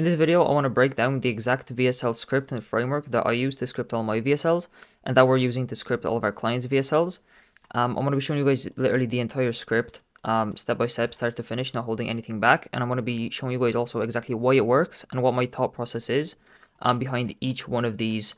In this video, I want to break down the exact VSL script and framework that I use to script all my VSLs and that we're using to script all of our clients' VSLs. I'm going to be showing you guys literally the entire script, step by step, start to finish, not holding anything back. And I'm going to be showing you guys also exactly why it works and what my thought process is behind each one of these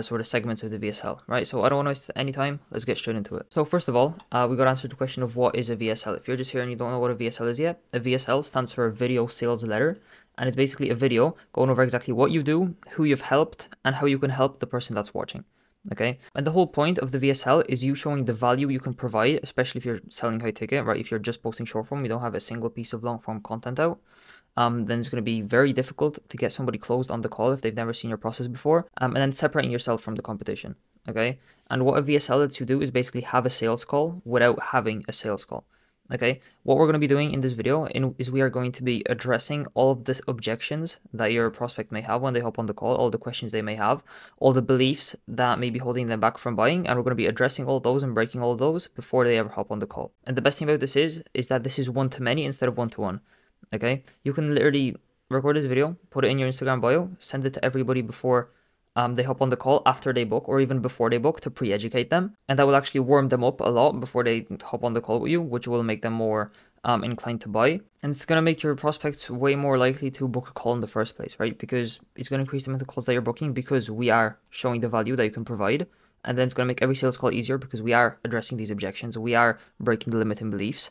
sort of segments of the VSL, right? So I don't want to waste any time. Let's get straight into it. So first of all, we got to answer the question of what is a VSL. If you're just here and you don't know what a VSL is yet, a VSL stands for Video Sales Letter. And it's basically a video going over exactly what you do, who you've helped, and how you can help the person that's watching. Okay, and the whole point of the VSL is you showing the value you can provide, especially if you're selling high ticket, right? If you're just posting short form, you don't have a single piece of long form content out, then it's going to be very difficult to get somebody closed on the call if they've never seen your process before, and then separating yourself from the competition. Okay, and what a VSL lets you do is basically have a sales call without having a sales call. Okay, what we're going to be doing in this video is we are going to be addressing all of the objections that your prospect may have when they hop on the call, all the questions they may have, all the beliefs that may be holding them back from buying, and we're going to be addressing all those and breaking all of those before they ever hop on the call. And the best thing about this is that this is one-to-many instead of one-to-one. Okay, you can literally record this video, put it in your Instagram bio, send it to everybody before they hop on the call, after they book, or even before they book, to pre-educate them. And that will actually warm them up a lot before they hop on the call with you, which will make them more inclined to buy. And it's going to make your prospects way more likely to book a call in the first place, right? Because it's going to increase the amount of calls that you're booking because we are showing the value that you can provide. And then it's going to make every sales call easier because we are addressing these objections. We are breaking the limiting beliefs.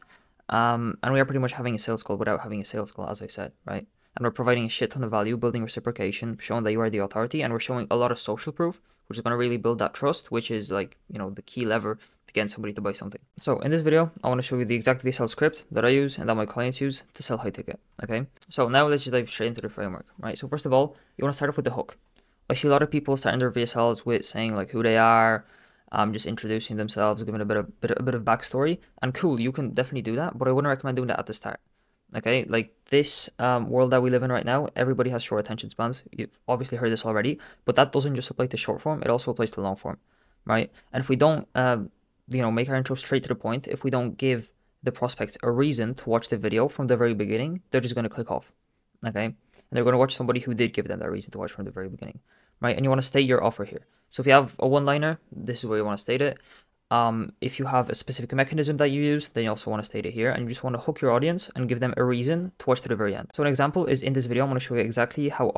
And we are pretty much having a sales call without having a sales call, as I said, right? And we're providing a shit ton of value, building reciprocation, showing that you are the authority, and we're showing a lot of social proof, which is going to really build that trust, which is like, you know, the key lever to getting somebody to buy something. So in this video, I want to show you the exact VSL script that I use and that my clients use to sell high ticket, okay? So now let's just dive straight into the framework, right? So first of all, you want to start off with the hook. I see a lot of people starting their VSLs with saying like who they are, just introducing themselves, giving a bit of backstory, and cool, you can definitely do that, but I wouldn't recommend doing that at the start. Okay, like this world that we live in right now, everybody has short attention spans. You've obviously heard this already, but that doesn't just apply to short form, it also applies to long form, right? And if we don't, make our intro straight to the point, if we don't give the prospects a reason to watch the video from the very beginning, they're just going to click off, okay? And they're going to watch somebody who did give them that reason to watch from the very beginning, right? And you want to state your offer here. So if you have a one-liner, this is where you want to state it. If you have a specific mechanism that you use, then you also want to state it here, and you just want to hook your audience and give them a reason to watch to the very end. So an example is in this video, I'm going to show you exactly how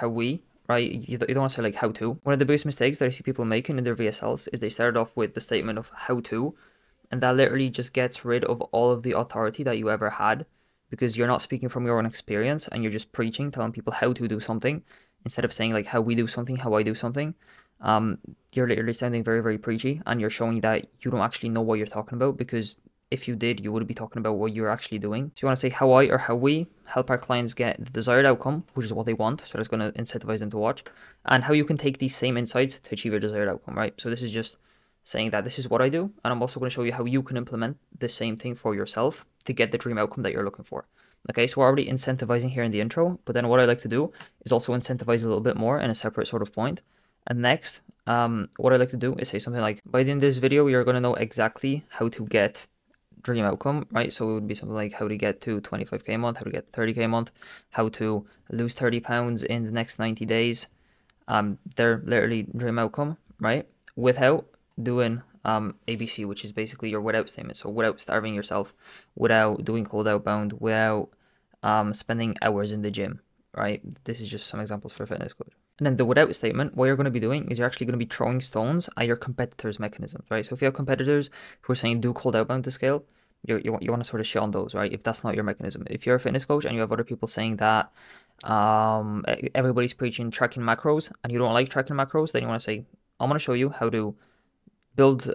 we, right? You don't want to say like how to. One of the biggest mistakes that I see people making in their VSLs is they started off with the statement of how to, and that literally just gets rid of all of the authority that you ever had, because you're not speaking from your own experience and you're just preaching, telling people how to do something instead of saying like how we do something, how I do something. You're literally sounding very, very preachy, and you're showing that you don't actually know what you're talking about, because if you did, you would be talking about what you're actually doing. So you want to say how I or how we help our clients get the desired outcome, which is what they want, so that's going to incentivize them to watch, and how you can take these same insights to achieve your desired outcome, right? So this is just saying that this is what I do, and I'm also going to show you how you can implement the same thing for yourself to get the dream outcome that you're looking for. Okay, so we're already incentivizing here in the intro, but then what I like to do is also incentivize a little bit more in a separate sort of point. And next, what I like to do is say something like, by the end of this video, you're going to know exactly how to get dream outcome, right? So it would be something like how to get to 25K a month, how to get 30K a month, how to lose 30 pounds in the next 90 days. They're literally dream outcome, right? Without doing ABC, which is basically your without statement. So without starving yourself, without doing cold outbound, without spending hours in the gym, right? This is just some examples for a fitness coach. And then the without statement, what you're going to be doing is you're actually going to be throwing stones at your competitors' mechanisms, right? So if you have competitors who are saying do cold outbound to scale, you want to sort of shit on those, right? If that's not your mechanism. If you're a fitness coach and you have other people saying that everybody's preaching tracking macros and you don't like tracking macros, then you want to say, I'm going to show you how to build,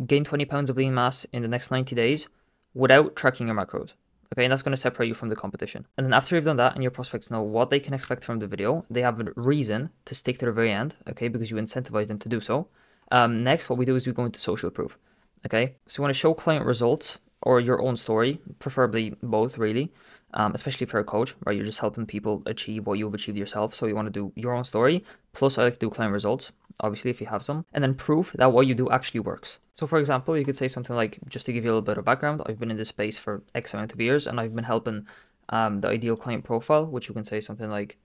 gain 20 pounds of lean mass in the next 90 days without tracking your macros. Okay, and that's going to separate you from the competition. And then after you've done that and your prospects know what they can expect from the video, they have a reason to stick to the very end, okay, because you incentivize them to do so. Next, what we do is we go into social proof, okay? So you want to show client results or your own story, preferably both, really, especially for a coach, right? You're just helping people achieve what you've achieved yourself. So you want to do your own story, plus I like to do client results, obviously, if you have some, and then proof that what you do actually works. So for example, you could say something like, just to give you a little bit of background, I've been in this space for X amount of years, and I've been helping the ideal client profile, which you can say something like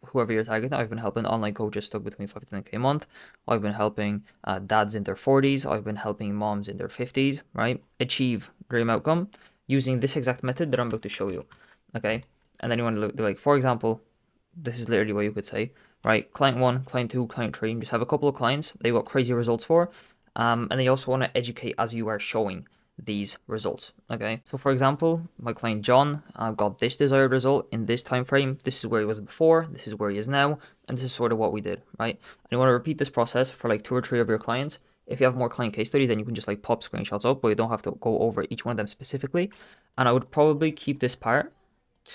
whoever you're targeting. I've been helping online coaches stuck between 5 to 10K a month. I've been helping dads in their 40s. I've been helping moms in their 50s, right? Achieve dream outcome using this exact method that I'm about to show you, okay? And then you want to look like, for example, this is literally what you could say, right? Client 1, client 2, client 3, just have a couple of clients they got crazy results for, and then you also want to educate as you are showing these results, okay? So for example, my client John got this desired result in this time frame. This is where he was before, this is where he is now, and this is sort of what we did, right? And you want to repeat this process for like 2 or 3 of your clients. If you have more client case studies, then you can just like pop screenshots up, but you don't have to go over each one of them specifically. And I would probably keep this part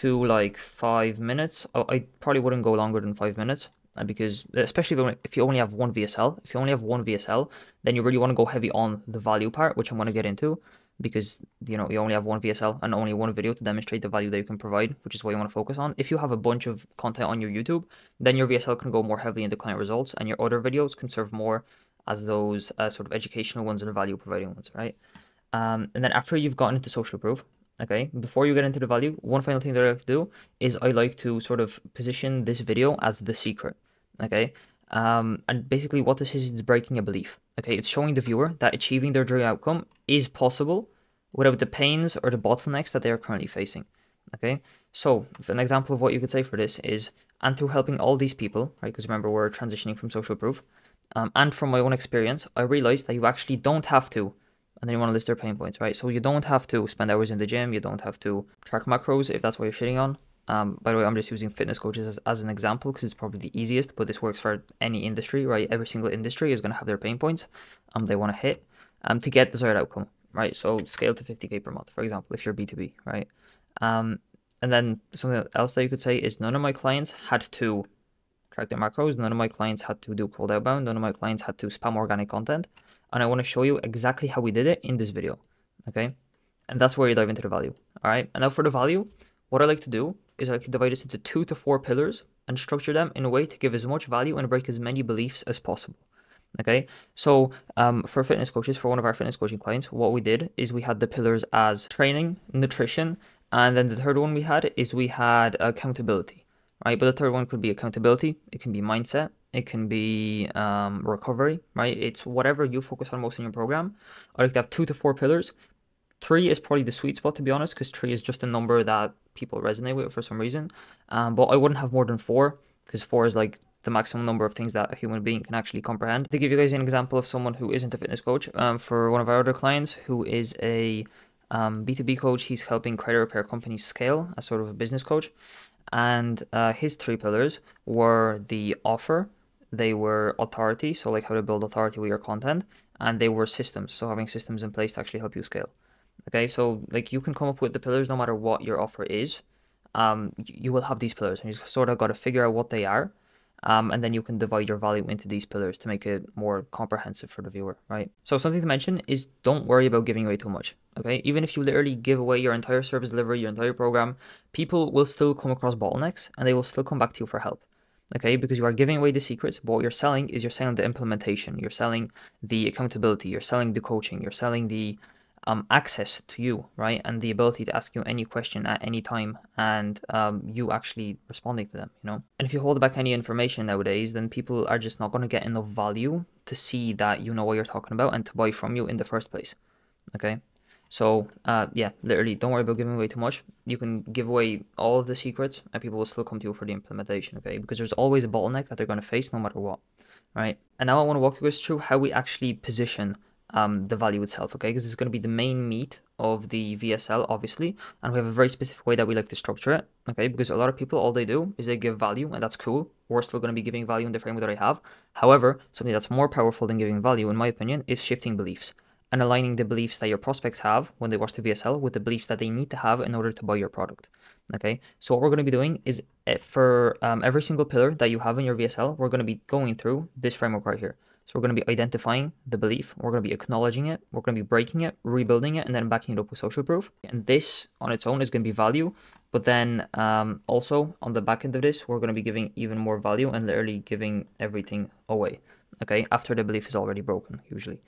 to like 5 minutes. I probably wouldn't go longer than 5 minutes. Because especially if you only have one VSL, then you really want to go heavy on the value part, which I'm going to get into, because you only have one VSL and only one video to demonstrate the value that you can provide, which is what you want to focus on. If you have a bunch of content on your YouTube, then your VSL can go more heavily into client results, and your other videos can serve more as those sort of educational ones and value providing ones, right? And then after you've gotten into social proof, okay, before you get into the value, one final thing that I like to do is I like to sort of position this video as the secret, okay? And basically what this is breaking a belief, okay? It's showing the viewer that achieving their dream outcome is possible without the pains or the bottlenecks that they are currently facing, okay? So an example of what you could say for this is, and through helping all these people, right? Because remember, we're transitioning from social proof, and from my own experience, I realized that you actually don't have to. And then you want to list their pain points, right? So you don't have to spend hours in the gym. You don't have to track macros if that's what you're shitting on. By the way, I'm just using fitness coaches as an example because it's probably the easiest, but this works for any industry, right? Every single industry is going to have their pain points they want to hit to get desired outcome, right? So scale to 50K per month, for example, if you're B2B, right? And then something else that you could say is none of my clients had to track their macros. None of my clients had to do cold outbound. None of my clients had to spam organic content. And I want to show you exactly how we did it in this video, okay? And that's where you dive into the value, all right? And now for the value, what I like to do is I like to divide this into 2 to 4 pillars and structure them in a way to give as much value and break as many beliefs as possible, okay? So for fitness coaches, for one of our fitness coaching clients, what we did is we had the pillars as training, nutrition, and then the third one we had accountability, right? But the third one could be accountability, it can be mindset, it can be recovery, right? It's whatever you focus on most in your program. I like to have 2 to 4 pillars. 3 is probably the sweet spot, to be honest, because 3 is just a number that people resonate with for some reason. But I wouldn't have more than 4, because 4 is like the maximum number of things that a human being can actually comprehend. To give you guys an example of someone who isn't a fitness coach, for one of our other clients who is a B2B coach, he's helping credit repair companies scale as sort of a business coach. And his 3 pillars were the offer, they were authority, so like how to build authority with your content, and they were systems, so having systems in place to actually help you scale. Okay, so like you can come up with the pillars no matter what your offer is. You will have these pillars, and you just sort of got to figure out what they are, and then you can divide your value into these pillars to make it more comprehensive for the viewer, right? So something to mention is don't worry about giving away too much, okay? Even if you literally give away your entire service delivery, your entire program, people will still come across bottlenecks, and they will still come back to you for help. Okay, because you are giving away the secrets, but what you're selling is you're selling the implementation, you're selling the accountability, you're selling the coaching, you're selling the access to you, right? And the ability to ask you any question at any time and you actually responding to them, And if you hold back any information nowadays, then people are just not going to get enough value to see that you know what you're talking about and to buy from you in the first place, okay? So yeah, literally don't worry about giving away too much. You can give away all of the secrets and people will still come to you for the implementation, okay? Because there's always a bottleneck that they're going to face no matter what, right? And now I want to walk you guys through how we actually position the value itself, okay? Because it's going to be the main meat of the VSL, obviously, and we have a very specific way that we like to structure it, okay? Because a lot of people, all they do is they give value, and that's cool. We're still going to be giving value in the framework that I have. However, something that's more powerful than giving value, in my opinion, is shifting beliefs and aligning the beliefs that your prospects have when they watch the VSL with the beliefs that they need to have in order to buy your product, okay? So what we're going to be doing is for every single pillar that you have in your VSL, we're going to be going through this framework right here. So we're going to be identifying the belief, we're going to be acknowledging it, we're going to be breaking it, rebuilding it, and then backing it up with social proof. And this on its own is going to be value, but then also on the back end of this, we're going to be giving even more value and literally giving everything away, okay, after the belief is already broken, usually.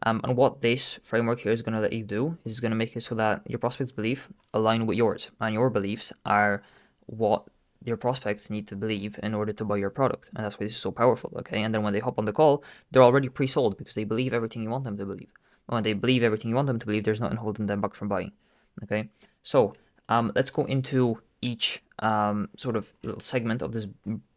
And what this framework here is going to let you do is going to make it so that your prospects' belief align with yours, and your beliefs are what your prospects need to believe in order to buy your product. And that's why this is so powerful, okay? And then when they hop on the call, they're already pre-sold because they believe everything you want them to believe. When they believe everything you want them to believe, there's nothing holding them back from buying, okay? So let's go into each sort of little segment of this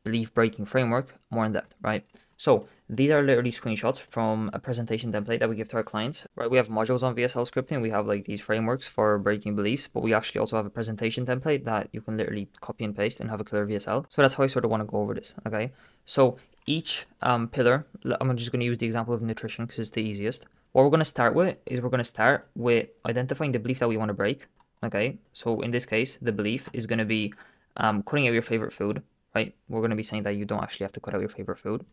belief breaking framework more in depth, right? So these are literally screenshots from a presentation template that we give to our clients, right? We have modules on VSL scripting. We have like these frameworks for breaking beliefs, but we actually also have a presentation template that you can literally copy and paste and have a killer VSL. So that's how I sort of want to go over this, okay? So each pillar, I'm just going to use the example of nutrition because it's the easiest. What we're going to start with is we're going to start with identifying the belief that we want to break, okay? So in this case, the belief is going to be cutting out your favorite food, right? We're going to be saying that you don't actually have to cut out your favorite food.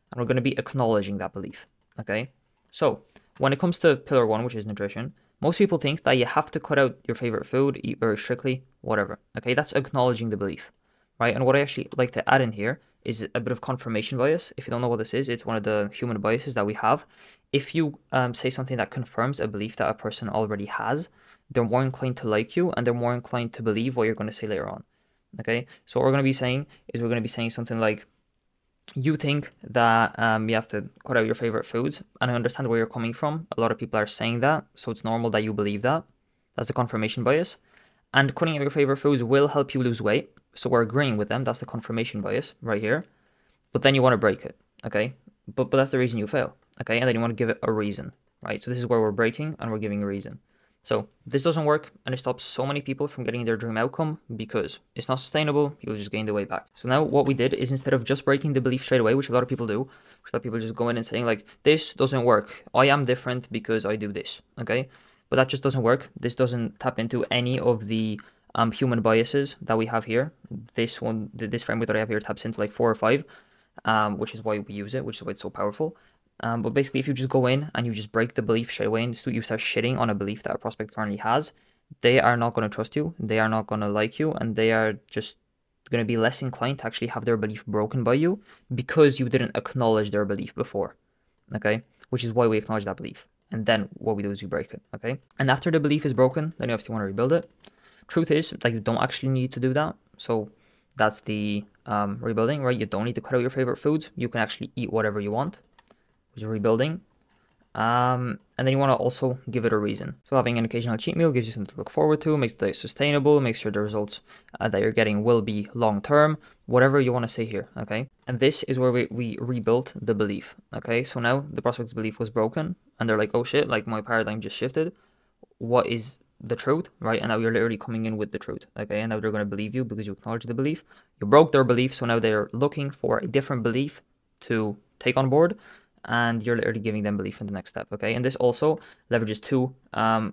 And we're going to be acknowledging that belief, okay? So when it comes to pillar 1, which is nutrition, most people think that you have to cut out your favorite food, eat very strictly, whatever, okay? That's acknowledging the belief, right? And what I actually like to add in here is a bit of confirmation bias. If you don't know what this is, it's one of the human biases that we have. If you say something that confirms a belief that a person already has, they're more inclined to like you and they're more inclined to believe what you're going to say later on, okay? So what we're going to be saying is we're going to be saying something like, you think that you have to cut out your favorite foods, and I understand where you're coming from. A lot of people are saying that, so it's normal that you believe that. That's the confirmation bias. And cutting out your favorite foods will help you lose weight, so we're agreeing with them. That's the confirmation bias right here. But then you want to break it, okay? But that's the reason you fail, okay? And then you want to give it a reason, right? So this is where we're breaking and we're giving a reason. So this doesn't work, and it stops so many people from getting their dream outcome because it's not sustainable. You'll just gain the weight back. So now what we did is, instead of just breaking the belief straight away, which a lot of people do, which a lot of people just go in and saying like, this doesn't work. I am different because I do this, okay? But that just doesn't work. This doesn't tap into any of the human biases that we have here. This framework that I have here taps into like 4 or 5, which is why we use it, which is why it's so powerful. But basically, if you just go in and you just break the belief straight away and you start shitting on a belief that a prospect currently has, they are not going to trust you, they are not going to like you, and they are just going to be less inclined to actually have their belief broken by you because you didn't acknowledge their belief before, okay? Which is why we acknowledge that belief. And then what we do is we break it, okay? And after the belief is broken, then you obviously want to rebuild it. Truth is that you don't actually need to do that. So that's the rebuilding, right? You don't need to cut out your favorite foods. You can actually eat whatever you want. Rebuilding, and then you want to also give it a reason. So having an occasional cheat meal gives you something to look forward to, makes the diet sustainable, makes sure the results that you're getting will be long term, whatever you want to say here, okay? And this is where we rebuilt the belief, okay? So now the prospect's belief was broken and they're like, oh shit, like my paradigm just shifted. What is the truth, right? And now you're literally coming in with the truth, okay? And now they're going to believe you because you acknowledge the belief. You broke their belief, so now they're looking for a different belief to take on board, and you're literally giving them belief in the next step, okay? And this also leverages 2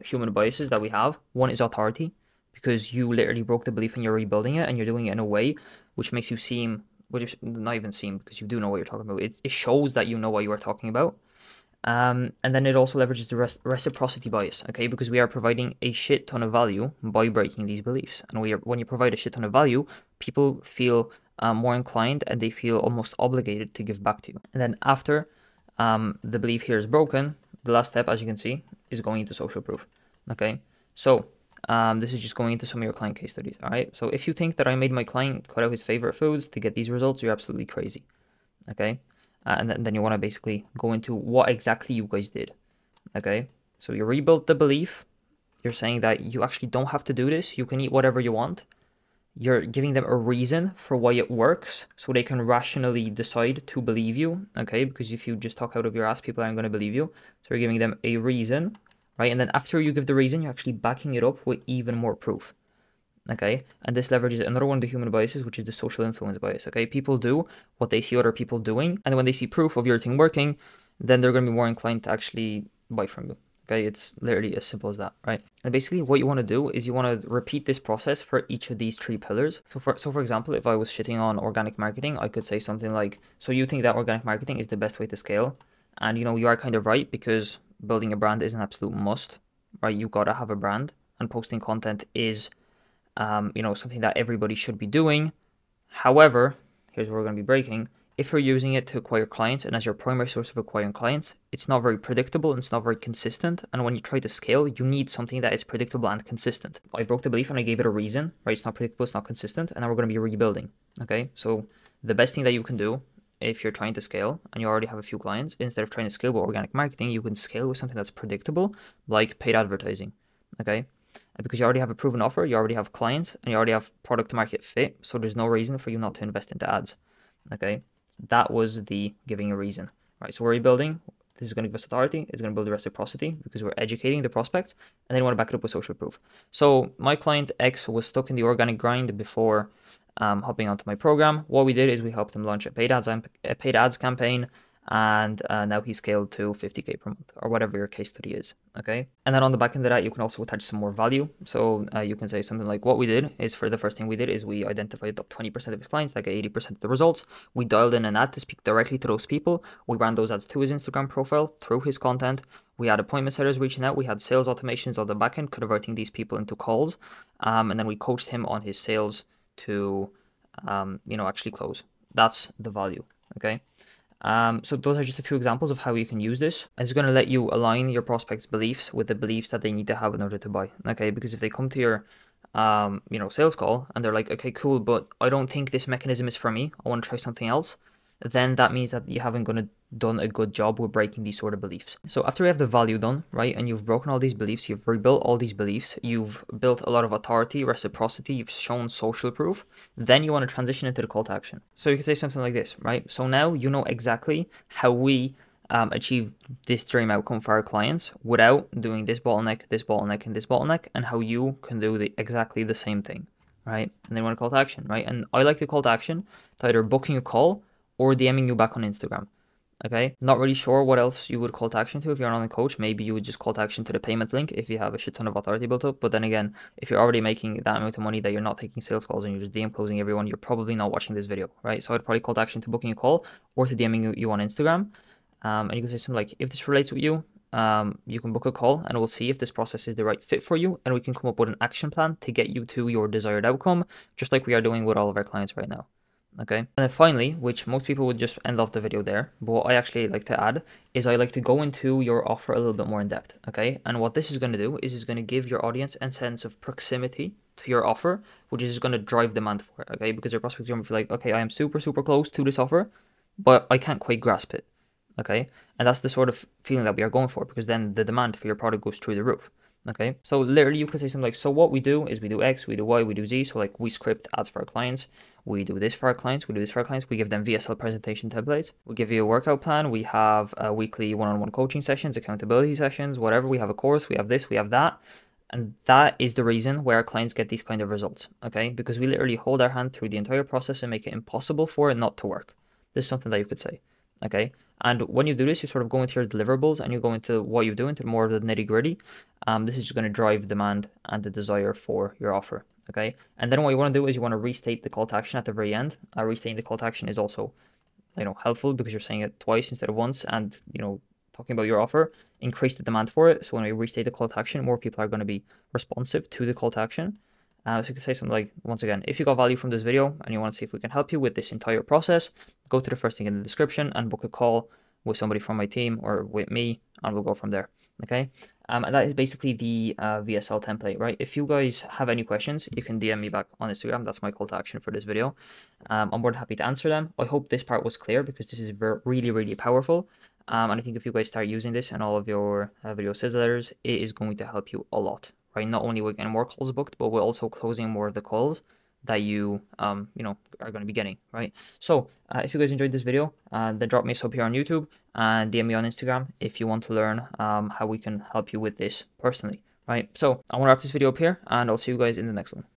human biases that we have. One is authority, because you literally broke the belief and you're rebuilding it, and you're doing it in a way which makes you seem, which is not even seem, because you do know what you're talking about. It shows that you know what you are talking about. And then it also leverages the reciprocity bias, okay? Because we are providing a shit ton of value by breaking these beliefs. And when you provide a shit ton of value, people feel more inclined and they feel almost obligated to give back to you. And then after the belief here is broken, the last step, as you can see, is going into social proof, okay? So this is just going into some of your client case studies, all right? So if you think that I made my client cut out his favorite foods to get these results, you're absolutely crazy, okay? And then you want to basically go into what exactly you guys did, okay? So you rebuilt the belief. You're saying that you actually don't have to do this. You can eat whatever you want. You're giving them a reason for why it works so they can rationally decide to believe you, okay? Because if you just talk out of your ass, people aren't going to believe you. So you're giving them a reason, right? And then after you give the reason, you're actually backing it up with even more proof, okay? And this leverages another one of the human biases, which is the social influence bias, okay? People do what they see other people doing, and when they see proof of your thing working, then they're going to be more inclined to actually buy from you. Okay, it's literally as simple as that, right? And basically what you want to do is you want to repeat this process for each of these 3 pillars. So for example, if I was shitting on organic marketing, I could say something like, so you think that organic marketing is the best way to scale? And you know, you are kind of right, because building a brand is an absolute must, right? You got to have a brand, and posting content is, you know, something that everybody should be doing. However, here's where we're going to be breaking. if you're using it to acquire clients and as your primary source of acquiring clients, it's not very predictable and it's not very consistent. And when you try to scale, you need something that is predictable and consistent. I broke the belief and I gave it a reason, right? It's not predictable, it's not consistent, and now we're going to be rebuilding. Okay, so the best thing that you can do if you're trying to scale and you already have a few clients, instead of trying to scale with organic marketing, you can scale with something that's predictable, like paid advertising. Okay, because you already have a proven offer, you already have clients, and you already have product market fit, so there's no reason for you not to invest into ads. Okay, that was the giving a reason, right? So we're rebuilding. This is going to give us authority. It's going to build the reciprocity because we're educating the prospects, and then you want to back it up with social proof. So my client X was stuck in the organic grind before hopping onto my program. What we did is we helped him launch a paid ads campaign, and now he's scaled to 50K per month or whatever your case study is. Okay, and then on the back end of that, you can also attach some more value. So you can say something like, what we did is, for the first thing we did is we identified the top 20% of his clients that get 80% of the results. We dialed in an ad to speak directly to those people. We ran those ads to his Instagram profile through his content. We had appointment setters reaching out. We had sales automations on the back end converting these people into calls, and then we coached him on his sales to actually close. That's the value. Okay, so those are just a few examples of how you can use this. It's going to let you align your prospects' beliefs with the beliefs that they need to have in order to buy. Okay, because if they come to your sales call and they're like, okay, cool, but I don't think this mechanism is for me, I want to try something else, then that means that you haven't done a good job with breaking these sort of beliefs. So after you have the value done, right, and you've broken all these beliefs, you've rebuilt all these beliefs, you've built a lot of authority, reciprocity, you've shown social proof, then you want to transition into the call to action. So you can say something like this, right? So now you know exactly how we achieve this dream outcome for our clients without doing this bottleneck, and this bottleneck, and how you can do exactly the same thing, right? And they want a call to action, right? And I like the call to action to either booking a call or DMing you back on Instagram. Okay, not really sure what else you would call to action to if you're an online coach. Maybe you would just call to action to the payment link if you have a shit ton of authority built up. But then again, if you're already making that amount of money that you're not taking sales calls and you're just DM closing everyone, you're probably not watching this video, right? So I'd probably call to action to booking a call or to DMing you on Instagram. And you can say something like, if this relates with you, you can book a call and we'll see if this process is the right fit for you. And we can come up with an action plan to get you to your desired outcome, just like we are doing with all of our clients right now. Okay, and then finally, which most people would just end off the video there, but what I actually like to add is I like to go into your offer a little bit more in depth. Okay, and what this is going to do is it's going to give your audience a sense of proximity to your offer, which is going to drive demand for it. Okay, because your prospects are going to feel like, okay, I am super close to this offer, but I can't quite grasp it. Okay, and that's the sort of feeling that we are going for, because then the demand for your product goes through the roof. Okay, so literally you can say something like, so what we do is we do X, we do Y, we do Z. So like we script ads for our clients, we do this for our clients, we do this for our clients, we give them VSL presentation templates, we give you a workout plan, we have weekly one-on-one coaching sessions, accountability sessions, whatever, we have a course, we have this, we have that. And that is the reason where our clients get these kind of results, okay? Because we literally hold our hand through the entire process and make it impossible for it not to work. This is something that you could say, okay? And when you do this, you sort of go into your deliverables and you go into what you do, into more of the nitty gritty. This is just going to drive demand and the desire for your offer. Okay. And then what you want to do is you want to restate the call to action at the very end. Restating the call to action is also, helpful because you're saying it twice instead of once, and, talking about your offer, increase the demand for it. So when we restate the call to action, more people are going to be responsive to the call to action. So you can say something like, once again, if you got value from this video and you want to see if we can help you with this entire process, go to the first thing in the description and book a call with somebody from my team or with me, and we'll go from there. Okay. And that is basically the VSL template, right? If you guys have any questions, you can DM me back on Instagram. That's my call to action for this video. I'm more than happy to answer them. I hope this part was clear because this is really powerful. And I think if you guys start using this in all of your video sales letters, it is going to help you a lot, right? Not only with getting more calls booked, but we're also closing more of the calls that you are going to be getting, right? So if you guys enjoyed this video, then drop me a sub here on YouTube and DM me on Instagram if you want to learn how we can help you with this personally, right? So I want to wrap this video up here, and I'll see you guys in the next one.